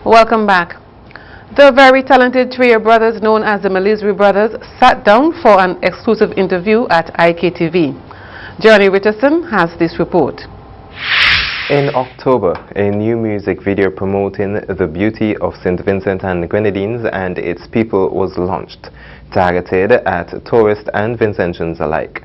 Welcome back. The very talented trio brothers known as the Milizri Brothers sat down for an exclusive interview at IKtv. Johnny Richardson has this report. In October, a new music video promoting the beauty of St. Vincent and the Grenadines and its people was launched, targeted at tourists and Vincentians alike.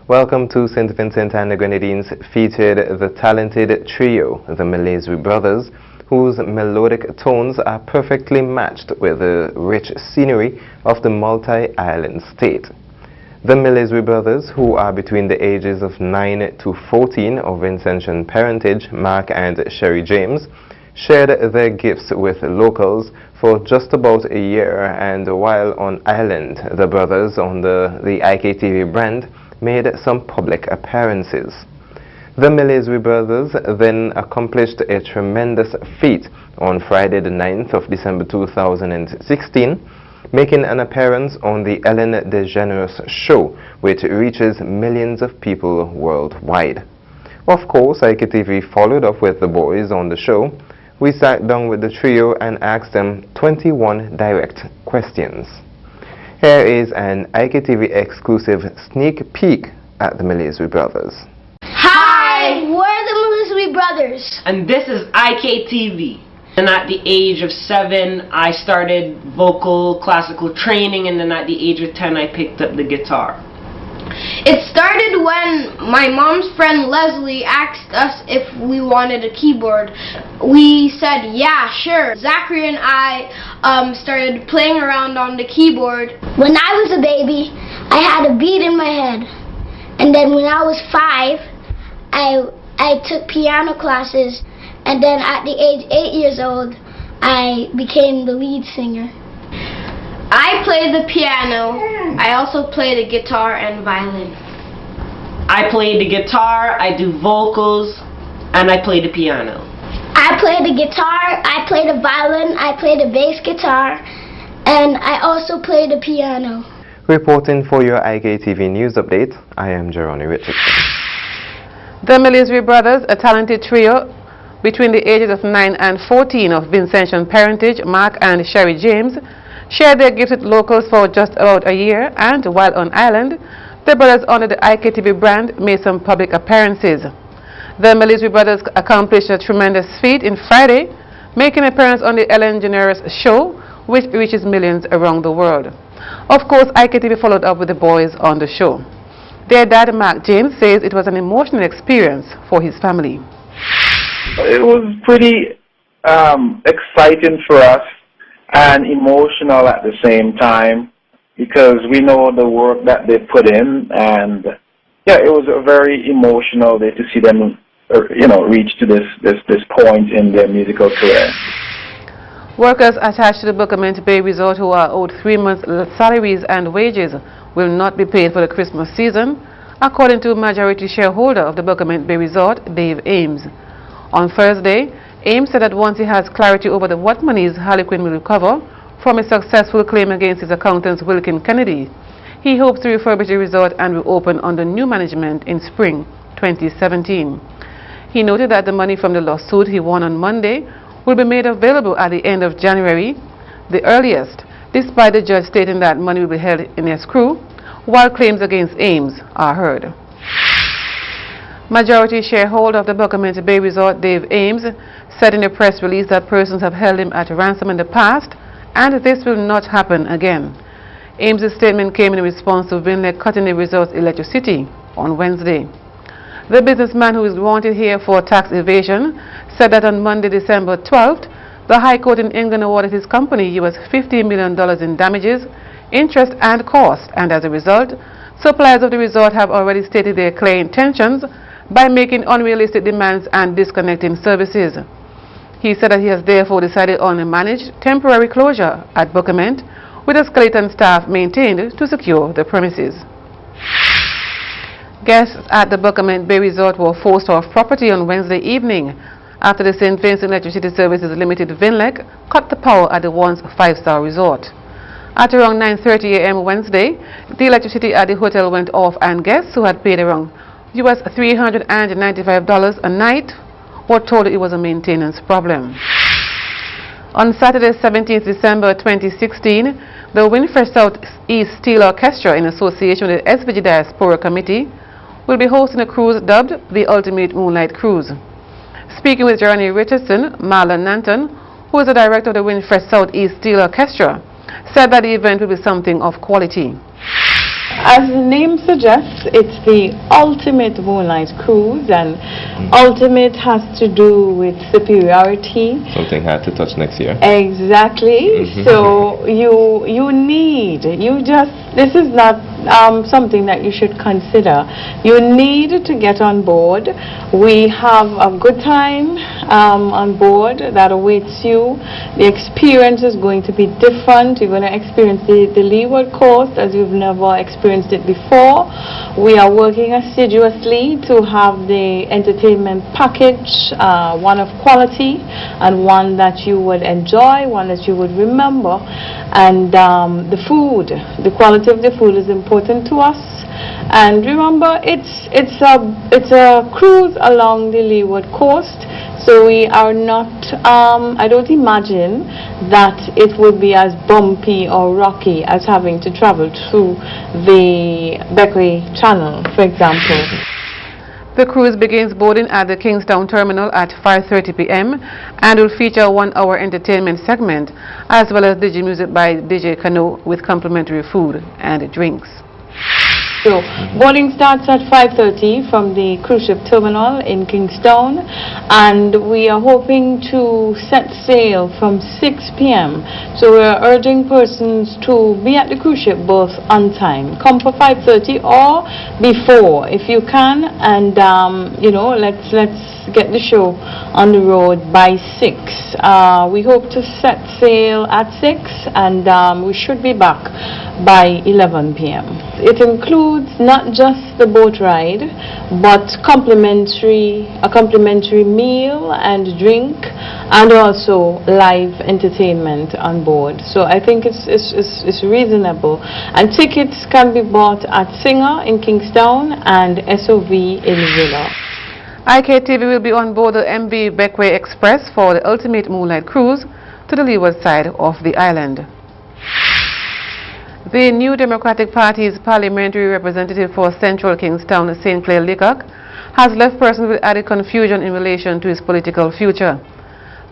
Welcome to St. Vincent and the Grenadines featured the talented trio, the Milizri Brothers, whose melodic tones are perfectly matched with the rich scenery of the multi-island state. The Milizri Brothers, who are between the ages of 9 to 14 of Vincentian parentage, Mark and Sherry James, shared their gifts with locals for just about a year, and while on island, the brothers on the IKtv brand made some public appearances. The Milizri Brothers then accomplished a tremendous feat on Friday the 9th of December 2016, making an appearance on the Ellen DeGeneres show, which reaches millions of people worldwide. Of course, IKtv followed up with the boys on the show. We sat down with the trio and asked them 21 direct questions. Here is an IKtv exclusive sneak peek at the Milizri Brothers. Hi, we're the Milizri Brothers. And this is IKtv. And at the age of 7, I started vocal classical training, and then at the age of 10, I picked up the guitar. It started when my mom's friend Leslie asked us if we wanted a keyboard. We said, yeah, sure. Zachary and I started playing around on the keyboard. When I was a baby, I had a beat in my head. And then when I was 5, I took piano classes. And then at the age 8 years old, I became the lead singer. I play the piano. I also play the guitar and violin. I play the guitar, I do vocals, and I play the piano. I play the guitar, I play the violin, I play the bass guitar, and I also play the piano. Reporting for your IKtv News Update, I am Johnny Richardson. The Milizri Brothers, a talented trio between the ages of 9 and 14 of Vincentian parentage, Mark and Sherry James, shared their gifts with locals for just about a year, and while on island, the brothers under the IKtv brand made some public appearances. The Milizri Brothers accomplished a tremendous feat in Friday, making an appearance on the Ellen DeGeneres show, which reaches millions around the world. Of course, IKtv followed up with the boys on the show. Their dad, Mark James, says it was an emotional experience for his family. It was pretty exciting for us and emotional at the same time, because we know the work that they put in, and yeah, it was a very emotional day to see them, reach to this point in their musical career. Workers attached to the Bookament Bay Resort who are owed 3 months' salaries and wages will not be paid for the Christmas season, according to majority shareholder of the Bookament Bay Resort, Dave Ames. On Thursday, Ames said that once he has clarity over what monies Harlequin will recover from a successful claim against his accountants Wilkin Kennedy, he hopes to refurbish the resort and will open under new management in spring 2017. He noted that the money from the lawsuit he won on Monday will be made available at the end of January, the earliest, despite the judge stating that money will be held in escrow while claims against Ames are heard. Majority shareholder of the Bookament Bay Resort, Dave Ames, said in a press release that persons have held him at ransom in the past and this will not happen again. Ames' statement came in response to Vinlek cutting the resort's electricity on Wednesday. The businessman, who is wanted here for tax evasion, said that on Monday, December 12th, the High Court in England awarded his company US $50 million in damages, interest and cost, and as a result, suppliers of the resort have already stated their clear intentions by making unrealistic demands and disconnecting services. He said that he has therefore decided on a managed temporary closure at Bookament, with a skeleton staff maintained to secure the premises. Guests at the Bookament Bay Resort were forced off property on Wednesday evening after the St. Vincent Electricity Services Limited Vinlek cut the power at the once 5-star resort. At around 9:30 a.m. Wednesday, the electricity at the hotel went off and guests who had paid around US $395 a night were told it was a maintenance problem. On Saturday, 17th December 2016, the Winfrey South East Steel Orchestra, in association with the SVG Diaspora Committee, will be hosting a cruise dubbed the Ultimate Moonlight Cruise. Speaking with Johnny Richardson, Marlon Nanton, who is the director of the Winfrey South East Steel Orchestra, said that the event will be something of quality. As the name suggests, it's the ultimate moonlight cruise, and ultimate has to do with superiority. Something hard to touch next year. Exactly. So this is not something that you should consider. You need to get on board. We have a good time on board that awaits you. The experience is going to be different. You're going to experience the Leeward Coast as you've never experienced it before. We are working assiduously to have the entertainment package, one of quality and one that you would enjoy, one that you would remember. And the food, the quality of the food is important to us. And remember, it's a cruise along the Leeward Coast, so we are not, I don't imagine that it would be as bumpy or rocky as having to travel through the Beckway Channel, for example. The cruise begins boarding at the Kingstown Terminal at 5:30 p.m. and will feature a 1-hour entertainment segment as well as DJ music by DJ Kano with complimentary food and drinks. So boarding starts at 5:30 from the cruise ship terminal in Kingstown, and we are hoping to set sail from 6 p.m. So we're urging persons to be at the cruise ship berth on time. Come for 5:30 or before if you can, and you know, let's get the show on the road by 6. We hope to set sail at 6, and we should be back by 11 p.m. It includes not just the boat ride, but a complimentary meal and drink, and also live entertainment on board. So I think it's reasonable. And tickets can be bought at Singer in Kingstown and SOV in Villa. IKtv will be on board the MV Beckway Express for the Ultimate Moonlight Cruise to the leeward side of the island. The New Democratic Party's parliamentary representative for Central Kingstown, St. Clair Leacock, has left persons with added confusion in relation to his political future.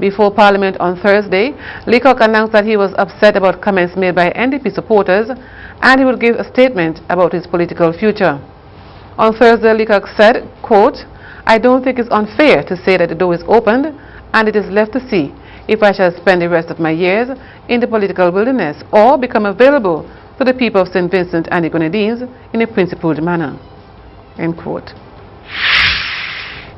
Before Parliament on Thursday, Leacock announced that he was upset about comments made by NDP supporters and he would give a statement about his political future. On Thursday, Leacock said, quote, "I don't think it's unfair to say that the door is opened and it is left to see if I shall spend the rest of my years in the political wilderness or become available to the people of St. Vincent and the Grenadines in a principled manner." End quote.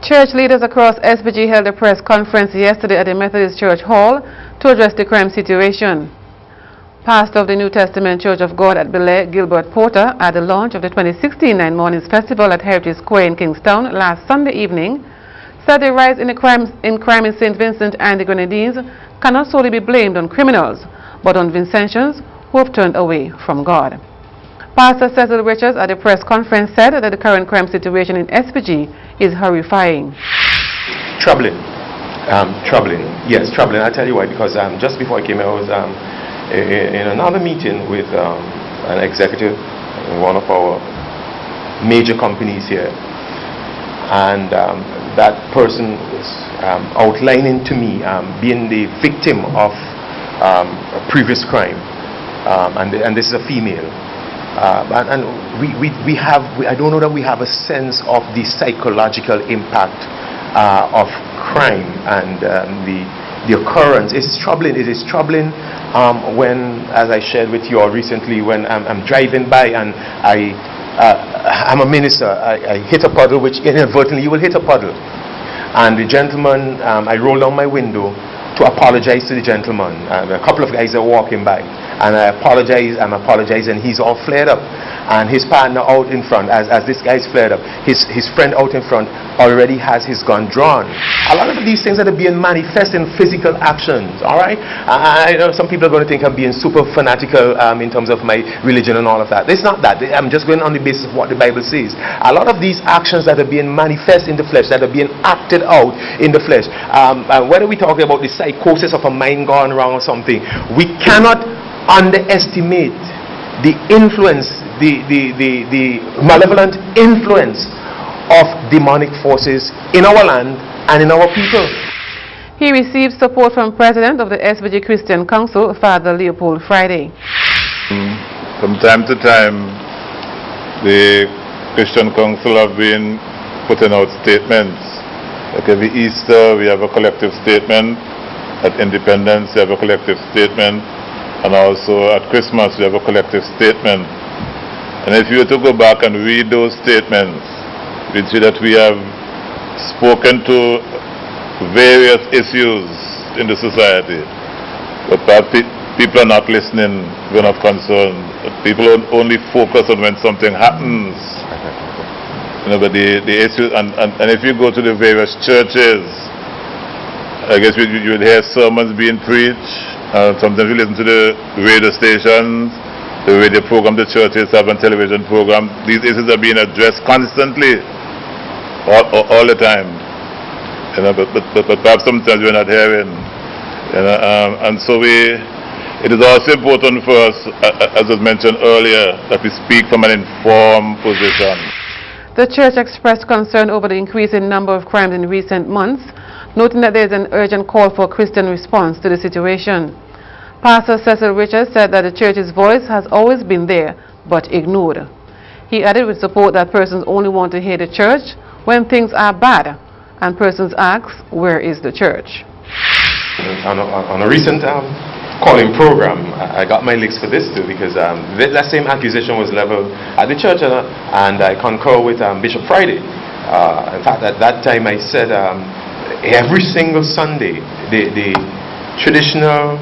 Church leaders across SBG held a press conference yesterday at the Methodist Church Hall to address the crime situation. Pastor of the New Testament Church of God at Belair, Gilbert Porter, at the launch of the 2016 Nine Mornings Festival at Heritage Square in Kingstown last Sunday evening, said the rise in crime in St. Vincent and the Grenadines cannot solely be blamed on criminals, but on Vincentians who have turned away from God. Pastor Cecil Richards at the press conference said that the current crime situation in SPG is horrifying. Troubling. Troubling. Yes, troubling. I'll tell you why. Because just before I came here, I was in another meeting with an executive in one of our major companies here. And that person was outlining to me being the victim of a previous crime. And this is a female. And I don't know that we have a sense of the psychological impact of crime and the occurrence. It's troubling. It is troubling when, as I shared with you all recently, when I'm driving by and I'm a minister, I hit a puddle, which inadvertently you will hit a puddle. And the gentleman, I roll down my window to apologize to the gentleman. A couple of guys are walking by, and I'm apologizing, he's all flared up. and his partner out in front, as this guy's flared up, his friend out in front already has his gun drawn. A lot of these things are being manifest in physical actions, all right? I know some people are going to think I'm being super fanatical in terms of my religion and all of that. It's not that. I'm just going on the basis of what the Bible says. A lot of these actions that are being manifest in the flesh, that are being acted out in the flesh, whether we're talking about the psychosis of a mind gone wrong or something, we cannot underestimate the influence, the malevolent influence of demonic forces in our land and in our people. He received support from President of the SVG Christian Council, Father Leopold Friday. From time to time, the Christian Council have been putting out statements. Like every Easter, we have a collective statement. At Independence, we have a collective statement. And also at Christmas, we have a collective statement. And if you were to go back and read those statements, we'd see that we have spoken to various issues in the society. But perhaps people are not listening, we're not concerned. People only focus on when something happens. You know, but the issue, and if you go to the various churches, I guess you would hear sermons being preached. Sometimes you listen to the radio stations, the radio program the churches have, and television program. These issues are being addressed constantly, all the time. You know, but perhaps sometimes we're not hearing. You know, and so it is also important for us, as was mentioned earlier, that we speak from an informed position. The church expressed concern over the increasing number of crimes in recent months, noting that there is an urgent call for a Christian response to the situation. Pastor Cecil Richards said that the church's voice has always been there, but ignored. He added with support that persons only want to hear the church when things are bad, and persons ask, where is the church? On a recent calling program, I got my licks for this too, because that same accusation was leveled at the church, and I concur with Bishop Friday. In fact, at that time I said every single Sunday, the traditional,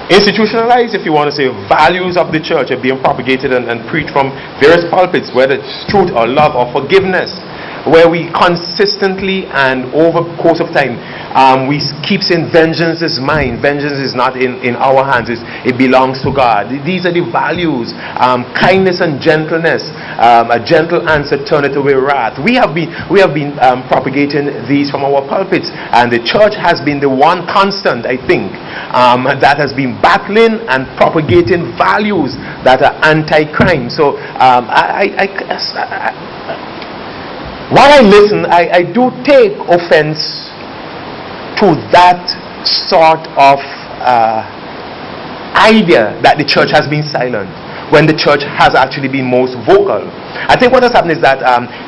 institutionalized, if you want to say, values of the church are being propagated and preached from various pulpits, whether it's truth or love or forgiveness, where we consistently and over the course of time, we keep saying vengeance is mine, vengeance is not in our hands, it belongs to God. These are the values, kindness and gentleness, a gentle answer turneth away wrath. We have been propagating these from our pulpits, and the church has been the one constant, I think, that has been battling and propagating values that are anti-crime. So while I listen, I do take offense to that sort of idea that the church has been silent when the church has actually been most vocal. I think what has happened is that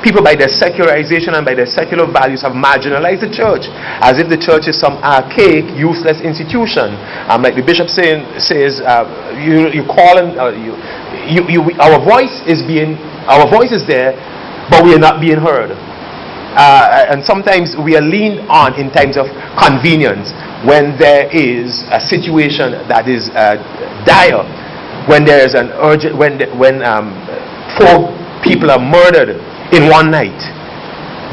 people, by their secularization and by their secular values, have marginalized the church as if the church is some archaic, useless institution. Like the bishop says, you call and our voice is there, but we are not being heard. And sometimes we are leaned on in times of convenience, when there is a situation that is dire, when there is an urgent, when 4 people are murdered in one night.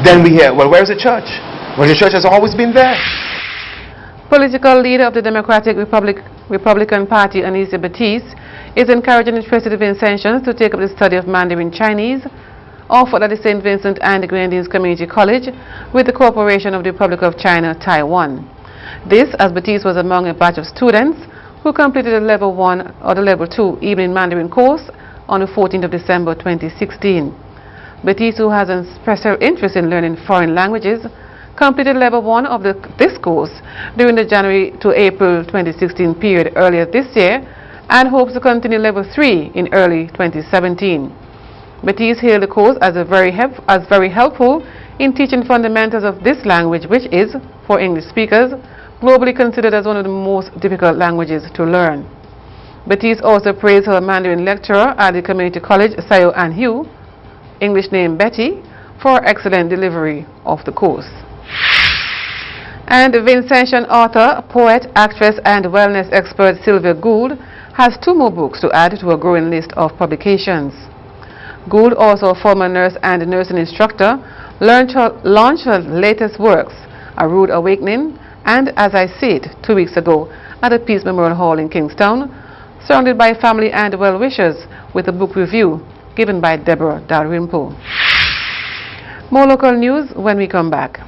Then we hear, well, where's the church? Well, the church has always been there. Political leader of the Democratic Republican Party, Anicia Batiste, is encouraging interested Vincentians to take up the study of Mandarin Chinese, offered at the St. Vincent and the Grenadines Community College with the cooperation of the Republic of China, Taiwan. This, as Batiste was among a batch of students who completed the Level 1 or the Level 2 Evening Mandarin course on the 14th of December 2016. Batiste, who has a special interest in learning foreign languages, completed Level 1 of this course during the January to April 2016 period earlier this year, and hopes to continue Level 3 in early 2017. Batiste hailed the course as very helpful in teaching fundamentals of this language, which is, for English speakers, globally considered as one of the most difficult languages to learn. Batiste also praised her Mandarin lecturer at the community college, Sayo An Hu, English name Betty, for excellent delivery of the course. And Vincentian author, poet, actress, and wellness expert Sylvia Gould has 2 more books to add to a growing list of publications. Gould, also a former nurse and nursing instructor, launched her latest works, A Rude Awakening and As I See It, 2 weeks ago at the Peace Memorial Hall in Kingstown, surrounded by family and well-wishers, with a book review given by Deborah Dalrymple. More local news when we come back.